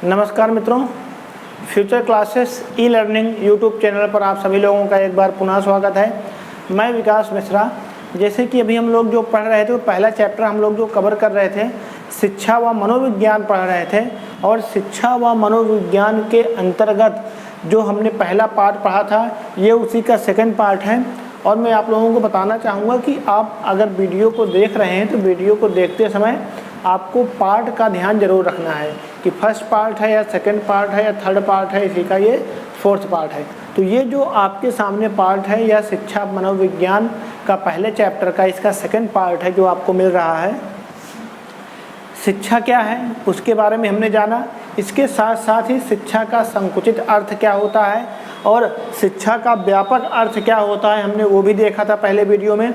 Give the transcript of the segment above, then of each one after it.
नमस्कार मित्रों, future classes e learning YouTube channel पर आप सभी लोगों का एक बार पुनः स्वागत है। मैं विकास मिश्रा। जैसे कि अभी हम लोग जो पढ़ रहे थे वो पहला चैप्टर हम लोग जो कवर कर रहे थे, शिक्षा व मनोविज्ञान पढ़ रहे थे। और शिक्षा व मनोविज्ञान के अंतर्गत जो हमने पहला पार्ट पढ़ा था ये उसी का सेकंड पार्ट है। और मैं आप लोगों को बताना चाहूँगा कि आप अगर वीडियो को देख रहे हैं तो वीडियो को देखते समय आपको पार्ट का ध्यान जरूर रखना है कि फर्स्ट पार्ट है या सेकंड पार्ट है या थर्ड पार्ट है, इसी का ये फोर्थ पार्ट है। तो ये जो आपके सामने पार्ट है या शिक्षा मनोविज्ञान का पहले चैप्टर का इसका सेकंड पार्ट है जो आपको मिल रहा है। शिक्षा क्या है उसके बारे में हमने जाना, इसके साथ साथ ही शिक्षा का संकुचित अर्थ क्या होता है और शिक्षा का व्यापक अर्थ क्या होता है हमने वो भी देखा था पहले वीडियो में।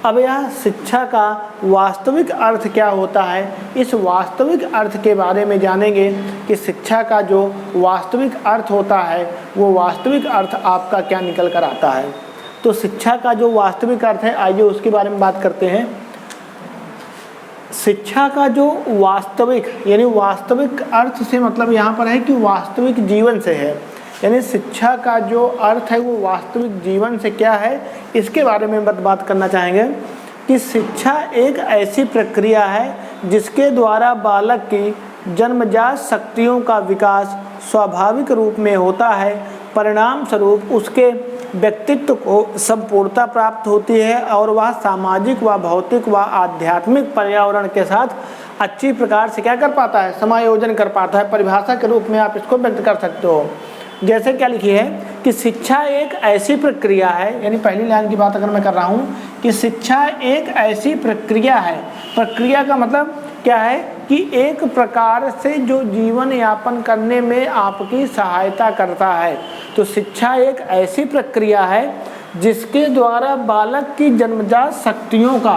अब यह शिक्षा का वास्तविक अर्थ क्या होता है, इस वास्तविक अर्थ के बारे में जानेंगे कि शिक्षा का जो वास्तविक अर्थ होता है वो वास्तविक अर्थ आपका क्या निकल कर आता है। तो शिक्षा का जो वास्तविक अर्थ है आइए उसके बारे में बात करते हैं। शिक्षा का जो वास्तविक यानी वास्तविक अर्थ से मतलब यहाँ पर है कि वास्तविक जीवन से है, यानी शिक्षा का जो अर्थ है वो वास्तविक जीवन से क्या है इसके बारे में बात करना चाहेंगे कि शिक्षा एक ऐसी प्रक्रिया है जिसके द्वारा बालक की जन्मजात शक्तियों का विकास स्वाभाविक रूप में होता है। परिणाम स्वरूप उसके व्यक्तित्व को संपूर्णता प्राप्त होती है और वह सामाजिक व भौतिक व आध्यात्मिक पर्यावरण के साथ अच्छी प्रकार से क्या कर पाता है, समायोजन कर पाता है। परिभाषा के रूप में आप इसको व्यक्त कर सकते हो। जैसे क्या लिखी है कि शिक्षा एक ऐसी प्रक्रिया है, यानी पहली लाइन की बात अगर मैं कर रहा हूँ कि शिक्षा एक ऐसी प्रक्रिया है। प्रक्रिया का मतलब क्या है कि एक प्रकार से जो जीवन यापन करने में आपकी सहायता करता है। तो शिक्षा एक ऐसी प्रक्रिया है जिसके द्वारा बालक की जन्मजात शक्तियों का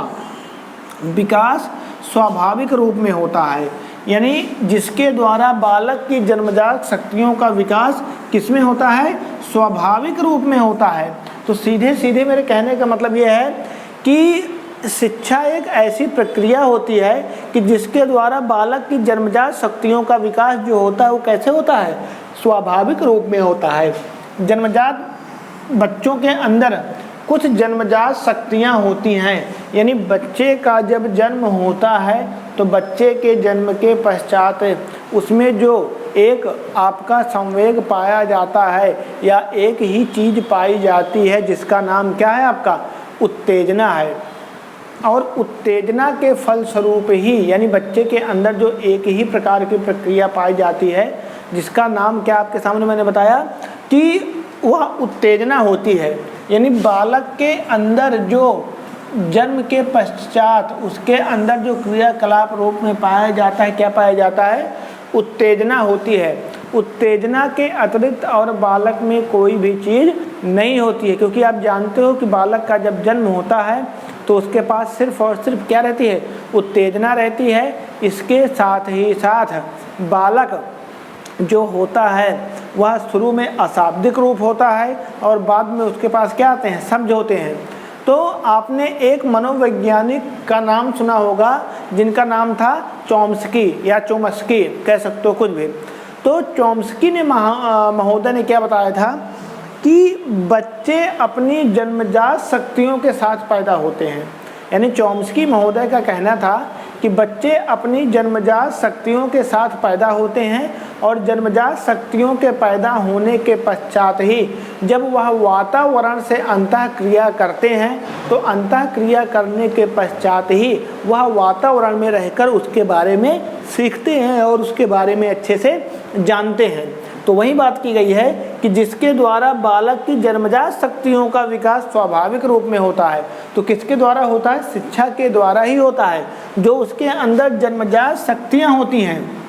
विकास स्वाभाविक रूप में होता है, यानी जिसके द्वारा बालक की जन्मजात शक्तियों का विकास किसमें होता है, स्वाभाविक रूप में होता है। तो सीधे सीधे मेरे कहने का मतलब ये है कि शिक्षा एक ऐसी प्रक्रिया होती है कि जिसके द्वारा बालक की जन्मजात शक्तियों का विकास जो होता है वो कैसे होता है, स्वाभाविक रूप में होता है। जन्मजात बच्चों के अंदर कुछ जन्मजात शक्तियाँ होती हैं, यानी बच्चे का जब जन्म होता है तो बच्चे के जन्म के पश्चात उसमें जो एक आपका संवेग पाया जाता है या एक ही चीज़ पाई जाती है जिसका नाम क्या है, आपका उत्तेजना है। और उत्तेजना के फलस्वरूप ही यानी बच्चे के अंदर जो एक ही प्रकार की प्रक्रिया पाई जाती है जिसका नाम क्या आपके सामने मैंने बताया कि वह उत्तेजना होती है। यानी बालक के अंदर जो जन्म के पश्चात उसके अंदर जो क्रियाकलाप रूप में पाया जाता है, क्या पाया जाता है, उत्तेजना होती है। उत्तेजना के अतिरिक्त और बालक में कोई भी चीज़ नहीं होती है, क्योंकि आप जानते हो कि बालक का जब जन्म होता है तो उसके पास सिर्फ और सिर्फ क्या रहती है, उत्तेजना रहती है। इसके साथ ही साथ बालक जो होता है वह शुरू में अशाब्दिक रूप होता है और बाद में उसके पास क्या आते हैं, शब्द होते हैं। तो आपने एक मनोवैज्ञानिक का नाम सुना होगा जिनका नाम था चॉम्स्की या चोम्स्की, कह सकते हो कुछ भी। तो चॉम्स्की ने महोदय ने क्या बताया था कि बच्चे अपनी जन्मजात शक्तियों के साथ पैदा होते हैं। यानी चॉम्स्की महोदय का कहना था कि बच्चे अपनी जन्मजात शक्तियों के साथ पैदा होते हैं और जन्मजात शक्तियों के पैदा होने के पश्चात ही जब वह वातावरण से अंतःक्रिया करते हैं तो अंतःक्रिया करने के पश्चात ही वह वातावरण में रहकर उसके बारे में सीखते हैं और उसके बारे में अच्छे से जानते हैं। तो वही बात की गई है कि जिसके द्वारा बालक की जन्मजात शक्तियों का विकास स्वाभाविक रूप में होता है। तो किसके द्वारा होता है, शिक्षा के द्वारा ही होता है। जो उसके अंदर जन्मजात शक्तियाँ होती हैं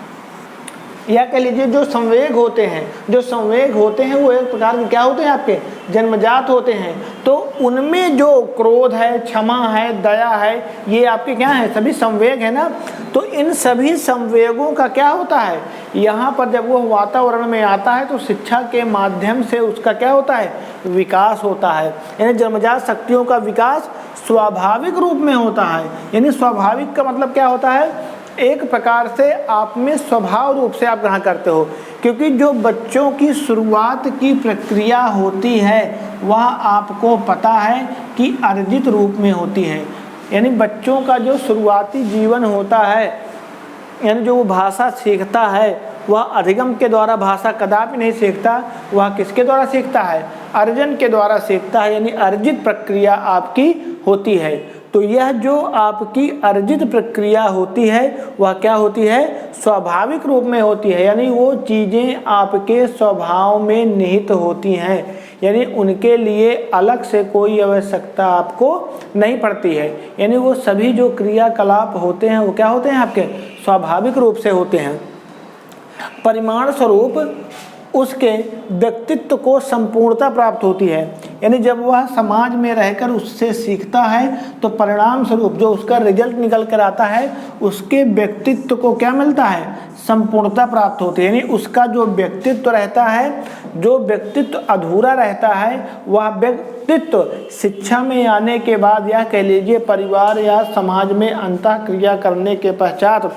या कह लीजिए जो संवेग होते हैं, जो संवेग होते हैं वो एक प्रकार के क्या होते हैं, आपके जन्मजात होते हैं। तो उनमें जो क्रोध है, क्षमा है, दया है, ये आपके क्या है, सभी संवेग है ना। तो इन सभी संवेगों का क्या होता है, यहाँ पर जब वो वातावरण में आता है तो शिक्षा के माध्यम से उसका क्या होता है, विकास होता है। यानी जन्मजात शक्तियों का विकास स्वाभाविक रूप में होता है। यानी स्वाभाविक का मतलब क्या होता है एक प्रकार से आप में स्वभाव रूप से आप ग्रहण करते हो, क्योंकि जो बच्चों की शुरुआत की प्रक्रिया होती है वह आपको पता है कि अर्जित रूप में होती है। यानी बच्चों का जो शुरुआती जीवन होता है, यानी जो वो भाषा सीखता है वह अधिगम के द्वारा भाषा कदापि नहीं सीखता, वह किसके द्वारा सीखता है? अर्जन के द्वारा सीखता है, यानी अर्जित प्रक्रिया आपकी होती है। तो यह जो आपकी अर्जित प्रक्रिया होती है वह क्या होती है? स्वाभाविक रूप में होती है, यानी वो चीज़ें आपके स्वभाव में निहित होती हैं, यानी उनके लिए अलग से कोई आवश्यकता आपको नहीं पड़ती है। यानी वो सभी जो क्रियाकलाप होते हैं वो क्या होते हैं? आपके स्वाभाविक रूप से होते हैं। परिमाण स्वरूप उसके व्यक्तित्व को संपूर्णता प्राप्त होती है, यानी जब वह समाज में रहकर उससे सीखता है तो परिणाम स्वरूप जो उसका रिजल्ट निकल कर आता है उसके व्यक्तित्व को क्या मिलता है? संपूर्णता प्राप्त होती है। यानी उसका जो व्यक्तित्व रहता है, जो व्यक्तित्व अधूरा रहता है, वह व्यक्तित्व शिक्षा में आने के बाद या कह लीजिए परिवार या समाज में अंतःक्रिया करने के पश्चात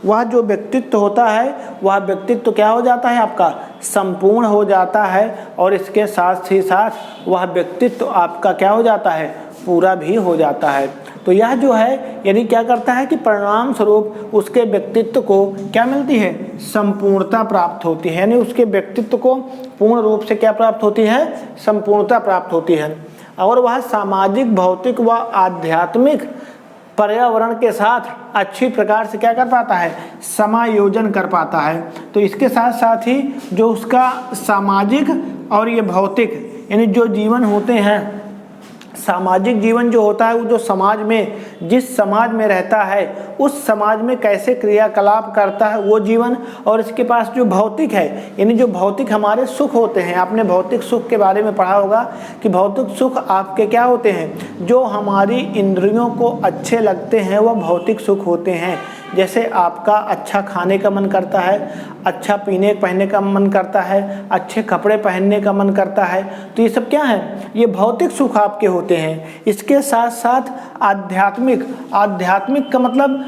वह जो व्यक्तित्व होता है वह व्यक्तित्व क्या हो जाता है? आपका संपूर्ण हो जाता है, और इसके साथ ही साथ वह व्यक्तित्व आपका क्या हो जाता है? पूरा भी हो जाता है। तो यह जो है यानी क्या करता है कि परिणाम स्वरूप उसके व्यक्तित्व को क्या मिलती है? संपूर्णता प्राप्त होती है, यानी उसके व्यक्तित्व को पूर्ण रूप से क्या प्राप्त होती है? संपूर्णता प्राप्त होती है। और वह सामाजिक, भौतिक व आध्यात्मिक पर्यावरण के साथ अच्छी प्रकार से क्या कर पाता है? समायोजन कर पाता है। तो इसके साथ साथ ही जो उसका सामाजिक और ये भौतिक यानी जो जीवन होते हैं, सामाजिक जीवन जो होता है वो जो समाज में, जिस समाज में रहता है उस समाज में कैसे क्रियाकलाप करता है वो जीवन, और इसके पास जो भौतिक है यानी जो भौतिक हमारे सुख होते हैं। आपने भौतिक सुख के बारे में पढ़ा होगा कि भौतिक सुख आपके क्या होते हैं? जो हमारी इंद्रियों को अच्छे लगते हैं वह भौतिक सुख होते हैं। जैसे आपका अच्छा खाने का मन करता है, अच्छा पीने पहनने का मन करता है, अच्छे कपड़े पहनने का मन करता है, तो ये सब क्या है? ये भौतिक सुख आपके होते हैं। इसके साथ साथ आध्यात्मिक, आध्यात्मिक का मतलब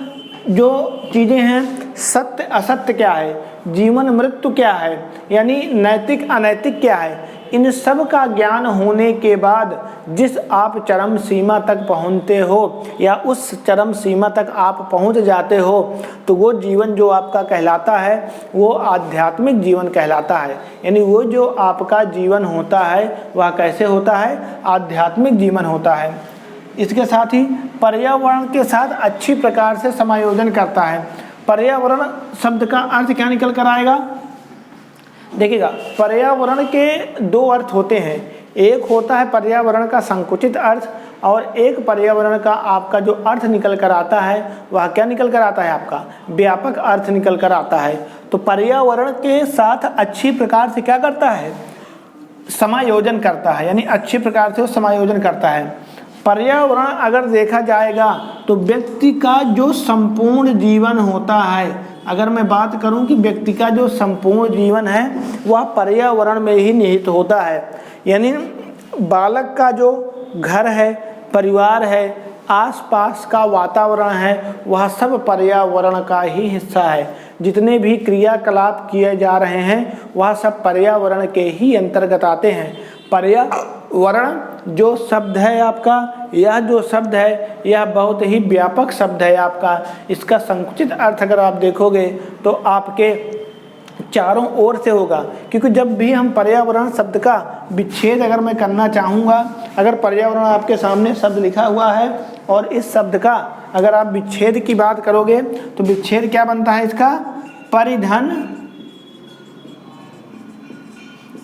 जो चीज़ें हैं, सत्य असत्य क्या है, जीवन मृत्यु क्या है, यानी नैतिक अनैतिक क्या है, इन सब का ज्ञान होने के बाद जिस आप चरम सीमा तक पहुँचते हो या उस चरम सीमा तक आप पहुँच जाते हो तो वो जीवन जो आपका कहलाता है वो आध्यात्मिक जीवन कहलाता है। यानी वो जो आपका जीवन होता है वह कैसे होता है? आध्यात्मिक जीवन होता है। इसके साथ ही पर्यावरण के साथ अच्छी प्रकार से समायोजन करता है। पर्यावरण शब्द का अर्थ क्या निकल कर आएगा? देखिएगा, पर्यावरण के दो अर्थ होते हैं। एक होता है पर्यावरण का संकुचित अर्थ, और एक पर्यावरण का आपका जो अर्थ निकल कर आता है वह क्या निकल कर आता है? आपका व्यापक अर्थ निकल कर आता है। तो पर्यावरण के साथ अच्छी प्रकार से क्या करता है? समायोजन करता है, यानी अच्छी प्रकार से वो समायोजन करता है। पर्यावरण अगर देखा जाएगा तो व्यक्ति का जो संपूर्ण जीवन होता है, अगर मैं बात करूं कि व्यक्ति का जो संपूर्ण जीवन है वह पर्यावरण में ही निहित होता है। यानी बालक का जो घर है, परिवार है, आसपास का वातावरण है, वह सब पर्यावरण का ही हिस्सा है। जितने भी क्रियाकलाप किए जा रहे हैं वह सब पर्यावरण के ही अंतर्गत आते हैं। पर्यावरण जो शब्द है आपका, यह जो शब्द है यह बहुत ही व्यापक शब्द है आपका। इसका संकुचित अर्थ अगर आप देखोगे तो आपके चारों ओर से होगा, क्योंकि जब भी हम पर्यावरण शब्द का विच्छेद अगर मैं करना चाहूँगा, अगर पर्यावरण आपके सामने शब्द लिखा हुआ है और इस शब्द का अगर आप विच्छेद की बात करोगे तो विच्छेद क्या बनता है इसका? परिधन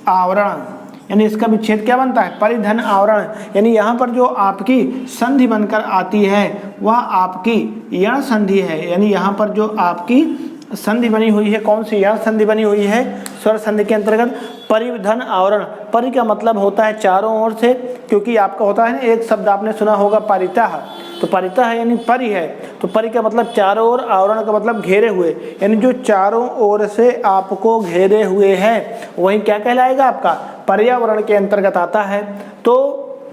आवरण, यानी इसका विच्छेद क्या बनता है? परिधन आवरण। यानी यहाँ पर जो आपकी संधि बनकर आती है वह आपकी यण संधि है। यानी यहाँ पर जो आपकी संधि बनी हुई है, कौन सी यण संधि बनी हुई है? स्वर संधि के अंतर्गत परिधन आवरण। परि का मतलब होता है चारों ओर से, क्योंकि आपका होता है ना, एक शब्द आपने सुना होगा परितः, तो परितः यानी परि है, तो परि का मतलब चारों ओर, आवरण का मतलब घेरे हुए, यानी जो चारों ओर से आपको घेरे हुए है वही क्या कहलाएगा? आपका पर्यावरण के अंतर्गत आता है। तो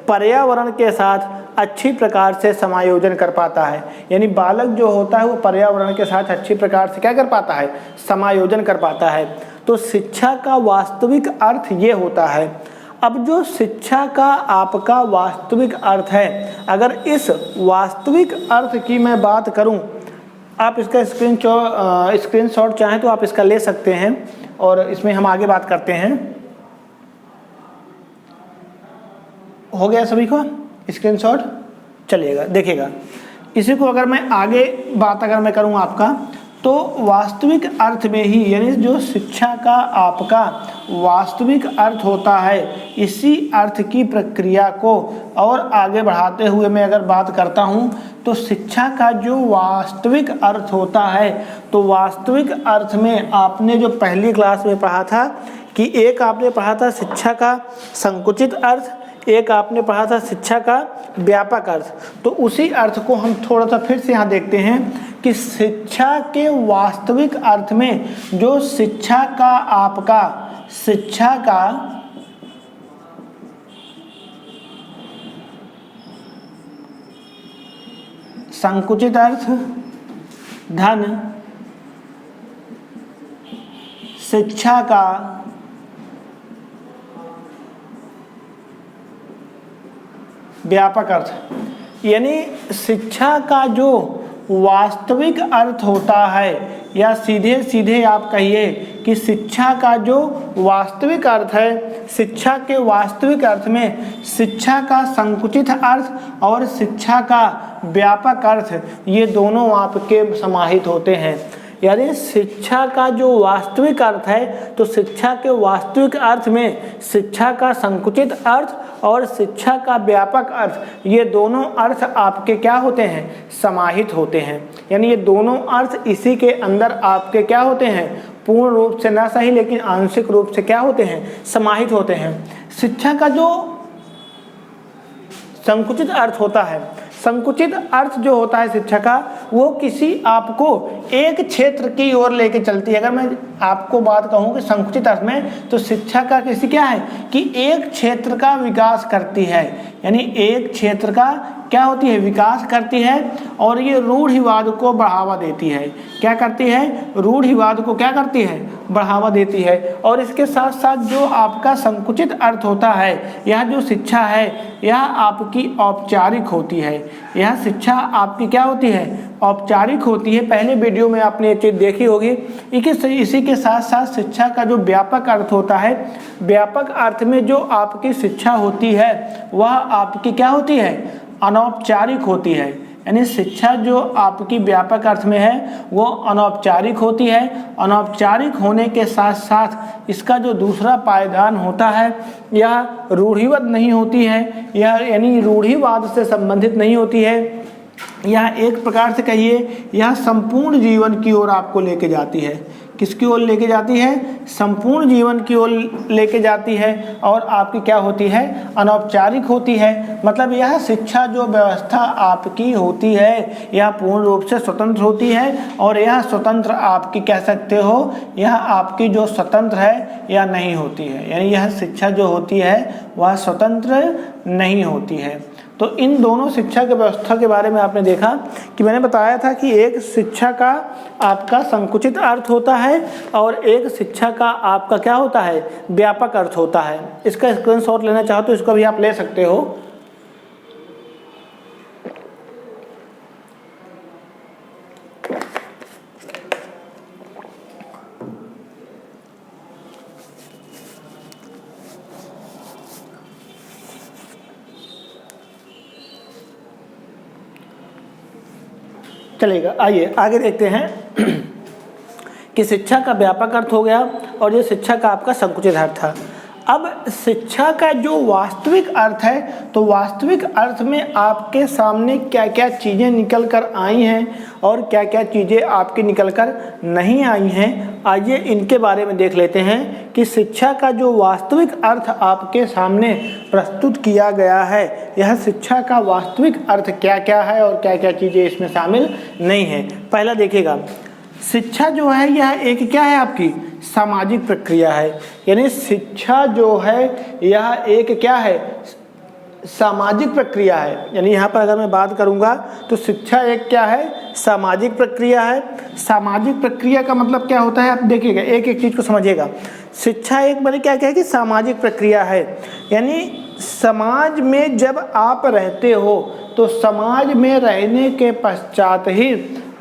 पर्यावरण के साथ अच्छी प्रकार से समायोजन कर पाता है। यानी बालक जो होता है वो पर्यावरण के साथ अच्छी प्रकार से क्या कर पाता है, समायोजन कर पाता है। तो शिक्षा का वास्तविक अर्थ ये होता है। अब जो शिक्षा का आपका वास्तविक अर्थ है, अगर इस वास्तविक अर्थ की मैं बात करूं, आप इसका स्क्रीनशॉट चाहें तो आप इसका ले सकते हैं और इसमें हम आगे बात करते हैं। हो गया सभी को स्क्रीनशॉट? चलिएगा देखिएगा, इसी को अगर मैं आगे बात अगर मैं करूं आपका, तो वास्तविक अर्थ में ही, यानी जो शिक्षा का आपका वास्तविक अर्थ होता है, इसी अर्थ की प्रक्रिया को और आगे बढ़ाते हुए मैं अगर बात करता हूं, तो शिक्षा का जो वास्तविक अर्थ होता है, तो वास्तविक अर्थ में आपने जो पहली क्लास में पढ़ा था कि एक आपने पढ़ा था शिक्षा का संकुचित अर्थ, एक आपने पढ़ा था शिक्षा का व्यापक अर्थ। तो उसी अर्थ को हम थोड़ा सा फिर से यहाँ देखते हैं कि शिक्षा के वास्तविक अर्थ में जो शिक्षा का आपका शिक्षा का संकुचित अर्थ, धन शिक्षा का व्यापक अर्थ, यानी शिक्षा का जो वास्तविक अर्थ होता है, या सीधे सीधे आप कहिए कि शिक्षा का जो वास्तविक अर्थ है, शिक्षा के वास्तविक अर्थ में शिक्षा का संकुचित अर्थ और शिक्षा का व्यापक अर्थ, ये दोनों आपके समाहित होते हैं। यानी शिक्षा का जो वास्तविक अर्थ है, तो शिक्षा के वास्तविक अर्थ में शिक्षा का संकुचित अर्थ और शिक्षा का व्यापक अर्थ, ये दोनों अर्थ आपके क्या होते हैं, समाहित होते हैं। यानी ये दोनों अर्थ इसी के अंदर आपके क्या होते हैं, पूर्ण रूप से ना सही लेकिन आंशिक रूप से क्या होते हैं, समाहित होते हैं। शिक्षा का जो संकुचित अर्थ होता है, संकुचित अर्थ जो होता है शिक्षा का, वो किसी आपको एक क्षेत्र की ओर लेके चलती है। अगर मैं आपको बात कहूँ कि संकुचित अर्थ में, तो शिक्षा का किसी क्या है कि एक क्षेत्र का विकास करती है, यानी एक क्षेत्र का क्या होती है, विकास करती है, और ये रूढ़िवाद को बढ़ावा देती है। क्या करती है, रूढ़िवाद को क्या करती है, बढ़ावा देती है। और इसके साथ साथ जो आपका संकुचित अर्थ होता है, यह जो शिक्षा है यह आपकी औपचारिक होती है। यह शिक्षा आपकी क्या होती है, औपचारिक होती है। पहले वीडियो में आपने ये चीज़ देखी होगी। इसी के साथ साथ शिक्षा का जो व्यापक अर्थ होता है, व्यापक अर्थ में जो आपकी शिक्षा होती है वह आपकी क्या होती है, अनौपचारिक होती है। यानी शिक्षा जो आपकी व्यापक अर्थ में है वो अनौपचारिक होती है। अनौपचारिक होने के साथ साथ इसका जो दूसरा पायदान होता है यह रूढ़िवाद नहीं होती है, यह यानी रूढ़िवाद से संबंधित नहीं होती है। यह एक प्रकार से कहिए यह संपूर्ण जीवन की ओर आपको लेके जाती है। किसकी ओर लेके जाती है, संपूर्ण जीवन की ओर लेके जाती है। और आपकी क्या होती है, अनौपचारिक होती है। मतलब यह शिक्षा जो व्यवस्था आपकी होती है यह पूर्ण रूप से स्वतंत्र होती है। और यह स्वतंत्र आपकी कह सकते हो, यह आपकी जो स्वतंत्र है यह नहीं होती है। यानी यह शिक्षा जो होती है वह स्वतंत्र नहीं होती है। तो इन दोनों शिक्षा की व्यवस्था के बारे में आपने देखा कि मैंने बताया था कि एक शिक्षा का आपका संकुचित अर्थ होता है और एक शिक्षा का आपका क्या होता है, व्यापक अर्थ होता है। इसका स्क्रीनशॉट लेना चाहो तो इसको भी आप ले सकते हो। चलेगा, आइए आगे देखते हैं कि शिक्षा का व्यापक अर्थ हो गया और ये शिक्षा का आपका संकुचित अर्थ था। अब शिक्षा का जो वास्तविक अर्थ है, तो वास्तविक अर्थ में आपके सामने क्या क्या चीज़ें निकल कर आई हैं और क्या क्या चीज़ें आपकी निकल कर नहीं आई हैं। आइए इनके बारे में देख लेते हैं कि शिक्षा का जो वास्तविक अर्थ आपके सामने प्रस्तुत किया गया है, यह शिक्षा का वास्तविक अर्थ क्या क्या है और क्या क्या चीज़ें इसमें शामिल नहीं है। पहला देखिएगा, शिक्षा जो है यह एक क्या है, आपकी सामाजिक प्रक्रिया है। यानी शिक्षा जो है यह एक क्या है, सामाजिक प्रक्रिया है। यानी यहाँ पर अगर मैं बात करूँगा तो शिक्षा एक क्या है, सामाजिक प्रक्रिया है। सामाजिक प्रक्रिया का मतलब क्या होता है, आप देखिएगा, एक एक चीज़ को समझिएगा। शिक्षा एक मैंने क्या कहा कि सामाजिक प्रक्रिया है, यानी समाज में जब आप रहते हो तो समाज में रहने के पश्चात ही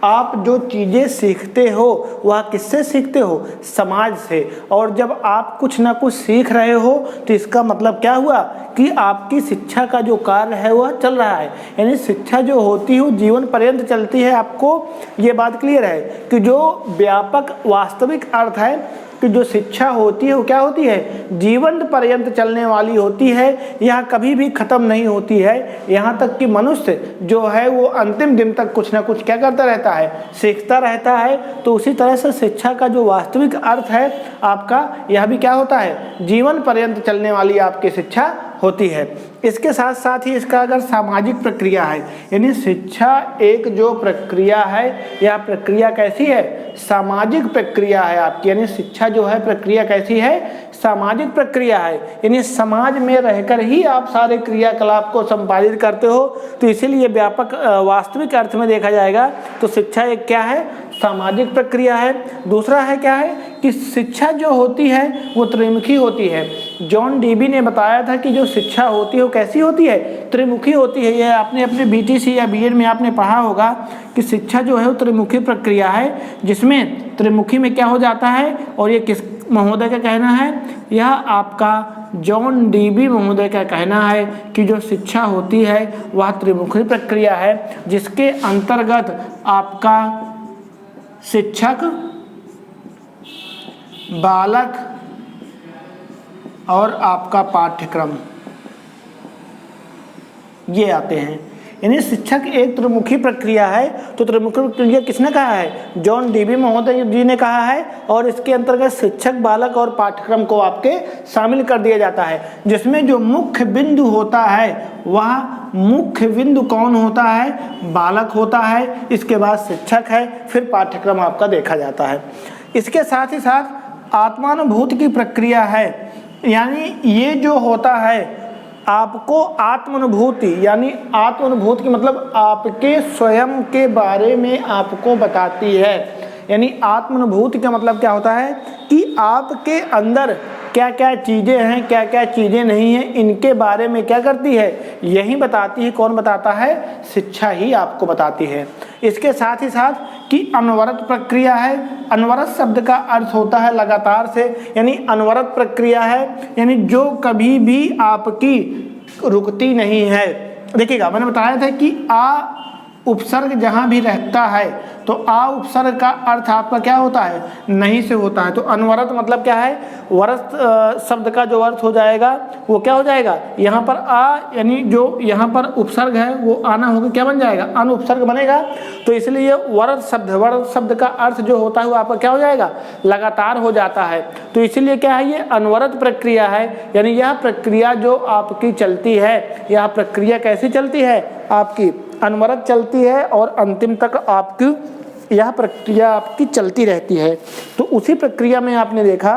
आप जो चीज़ें सीखते हो वह किससे सीखते हो, समाज से। और जब आप कुछ ना कुछ सीख रहे हो तो इसका मतलब क्या हुआ कि आपकी शिक्षा का जो कार्य है वह चल रहा है। यानी शिक्षा जो होती है वो जीवन पर्यंत चलती है। आपको ये बात क्लियर है कि जो व्यापक वास्तविक अर्थ है कि जो शिक्षा होती है वो क्या होती है, जीवन पर्यंत चलने वाली होती है, यह कभी भी ख़त्म नहीं होती है। यहाँ तक कि मनुष्य जो है वो अंतिम दिन तक कुछ ना कुछ क्या करता रहता है, सीखता रहता है। तो उसी तरह से शिक्षा का जो वास्तविक अर्थ है आपका, यह भी क्या होता है, जीवन पर्यंत चलने वाली आपकी शिक्षा होती है। इसके साथ साथ ही इसका अगर सामाजिक प्रक्रिया है, यानी शिक्षा एक जो प्रक्रिया है, यह प्रक्रिया कैसी है, सामाजिक प्रक्रिया है आपकी। यानी शिक्षा जो है प्रक्रिया कैसी है, सामाजिक प्रक्रिया है। यानी समाज में रहकर ही आप सारे क्रियाकलाप को संपादित करते हो। तो इसीलिए व्यापक वास्तविक अर्थ में देखा जाएगा तो शिक्षा एक क्या है, सामाजिक प्रक्रिया है। दूसरा है क्या है कि शिक्षा जो होती है वो त्रिमुखी होती है। जॉन डीबी ने बताया था कि जो शिक्षा होती है वो कैसी होती है, त्रिमुखी होती है। यह आपने अपने बीटीसी या बीएड में आपने पढ़ा होगा कि शिक्षा जो है वो त्रिमुखी प्रक्रिया है, जिसमें त्रिमुखी में क्या हो जाता है, और ये किस महोदय का कहना है, यह आपका जॉन डीबी महोदय का कहना है कि जो शिक्षा होती है वह त्रिमुखी प्रक्रिया है, जिसके अंतर्गत आपका शिक्षक, बालक और आपका पाठ्यक्रम ये आते हैं। यानी शिक्षक एक त्रिमुखी प्रक्रिया है। तो त्रिमुखी प्रक्रिया किसने कहा है, जॉन डीबी महोदय जी ने कहा है। और इसके अंतर्गत शिक्षक, बालक और पाठ्यक्रम को आपके शामिल कर दिया जाता है, जिसमें जो मुख्य बिंदु होता है वह मुख्य बिंदु कौन होता है, बालक होता है, इसके बाद शिक्षक है, फिर पाठ्यक्रम आपका देखा जाता है। इसके साथ ही साथ आत्मानुभूति की प्रक्रिया है। यानी ये जो होता है आपको आत्मानुभूति, यानी आत्मानुभूति की मतलब आपके स्वयं के बारे में आपको बताती है। यानी आत्मानुभूति का मतलब क्या होता है कि आपके अंदर क्या क्या चीज़ें हैं, क्या क्या चीज़ें नहीं हैं, इनके बारे में क्या करती है, यही बताती है। कौन बताता है, शिक्षा ही आपको बताती है। इसके साथ ही साथ कि अनवरत प्रक्रिया है। अनवरत शब्द का अर्थ होता है लगातार से, यानी अनवरत प्रक्रिया है, यानी जो कभी भी आपकी रुकती नहीं है। देखिएगा, मैंने बताया था कि आ उपसर्ग जहाँ भी रहता है तो आ उपसर्ग का अर्थ आपका क्या होता है, नहीं से होता है। तो अनवरत मतलब क्या है, वरत शब्द का जो अर्थ हो जाएगा वो क्या हो जाएगा, यहाँ पर आ, यानी जो यहाँ पर उपसर्ग है वो आना होगा, क्या बन जाएगा, अन उपसर्ग बनेगा। तो इसलिए वरत शब्द का अर्थ जो होता है वो आपका क्या हो जाएगा, लगातार हो जाता है। तो इसीलिए क्या है, ये अनवरत प्रक्रिया है। यानी यह प्रक्रिया जो आपकी चलती है, यह प्रक्रिया कैसी चलती है, आपकी अनवरत चलती है और अंतिम तक आपकी यह प्रक्रिया आपकी चलती रहती है। तो उसी प्रक्रिया में आपने देखा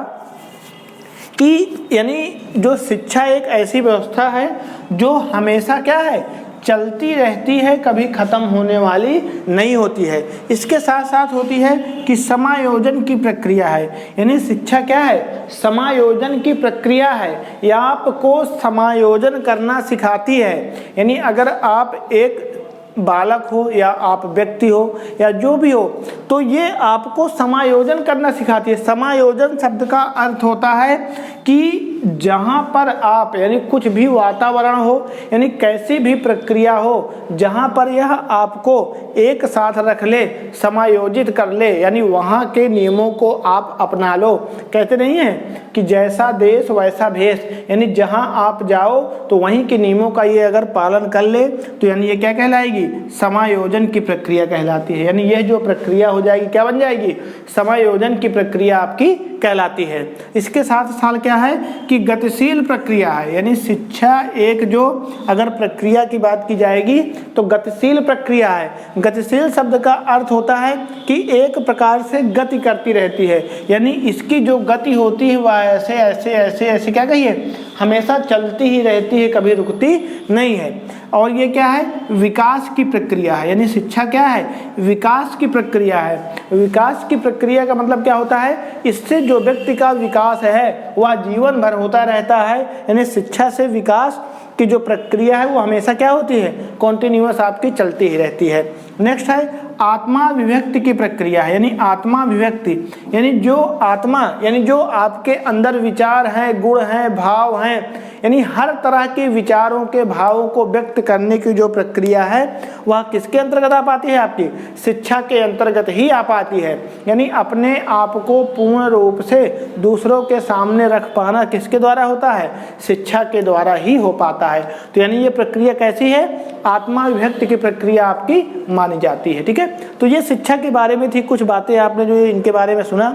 कि यानी जो शिक्षा एक ऐसी व्यवस्था है जो हमेशा क्या है, चलती रहती है, कभी ख़त्म होने वाली नहीं होती है। इसके साथ साथ होती है कि समायोजन की प्रक्रिया है। यानी शिक्षा क्या है, समायोजन की प्रक्रिया है, या आपको समायोजन करना सिखाती है। यानी अगर आप एक बालक हो या आप व्यक्ति हो या जो भी हो, तो ये आपको समायोजन करना सिखाती है। समायोजन शब्द का अर्थ होता है कि जहाँ पर आप, यानी कुछ भी वातावरण हो, यानी कैसी भी प्रक्रिया हो, जहाँ पर यह आपको एक साथ रख ले, समायोजित कर ले, यानी वहाँ के नियमों को आप अपना लो। कहते नहीं है कि जैसा देश वैसा भेष, यानी जहाँ आप जाओ तो वहीं के नियमों का ये अगर पालन कर ले तो यानी ये क्या कहलाएगी, समायोजन की प्रक्रिया कहलाती है। यानी यह जो प्रक्रिया हो जाएगी क्या बन जाएगी, समायोजन की प्रक्रिया आपकी कहलाती है। इसके साथ साथ क्या है कि गतिशील प्रक्रिया है। यानी शिक्षा एक जो अगर प्रक्रिया की बात की जाएगी तो गतिशील प्रक्रिया है। गतिशील शब्द का अर्थ होता है कि एक प्रकार से गति करती रहती है, यानी इसकी जो गति होती है वह ऐसे ऐसे ऐसे ऐसे क्या कहिए हमेशा चलती ही रहती है, कभी रुकती नहीं है। और ये क्या है, विकास की प्रक्रिया है, यानी शिक्षा क्या है, विकास की प्रक्रिया है। विकास की प्रक्रिया का मतलब क्या होता है, इससे जो व्यक्ति का विकास है वह जीवन भर होता रहता है। यानी शिक्षा से विकास की जो प्रक्रिया है वो हमेशा क्या होती है, कॉन्टिन्यूअस आपकी चलती ही रहती है। नेक्स्ट है आत्मा विभक्ति की प्रक्रिया है, यानी आत्मा विभक्ति, यानी जो आत्मा, यानी जो आपके अंदर विचार हैं, गुण हैं, भाव हैं, यानी हर तरह के विचारों के भावों को व्यक्त करने की जो प्रक्रिया है वह किसके अंतर्गत आ पाती है, आपकी शिक्षा के अंतर्गत ही आ पाती है। यानी अपने आप को पूर्ण रूप से दूसरों के सामने रख पाना किसके द्वारा होता है, शिक्षा के द्वारा ही हो पाता है। तो यानी ये प्रक्रिया कैसी है, आत्मा विभक्ति की प्रक्रिया आपकी मानी जाती है। ठीक है, तो ये शिक्षा के बारे में थी कुछ बातें, आपने जो इनके बारे में सुना।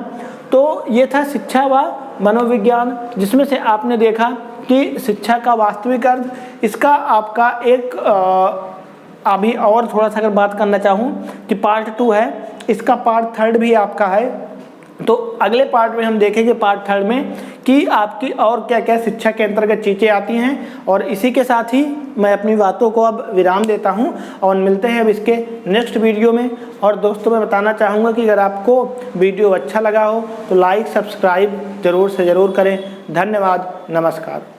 तो ये था शिक्षा व मनोविज्ञान, जिसमें से आपने देखा कि शिक्षा का वास्तविक अर्थ, इसका आपका एक अभी और थोड़ा सा अगर बात करना चाहूँ कि पार्ट 2 है, इसका पार्ट 3 भी आपका है। तो अगले पार्ट में हम देखेंगे पार्ट 3 में कि आपकी और क्या क्या शिक्षा के अंतर्गत चीज़ें आती हैं। और इसी के साथ ही मैं अपनी बातों को अब विराम देता हूं और मिलते हैं अब इसके नेक्स्ट वीडियो में। और दोस्तों मैं बताना चाहूँगा कि अगर आपको वीडियो अच्छा लगा हो तो लाइक सब्सक्राइब ज़रूर से ज़रूर करें। धन्यवाद, नमस्कार।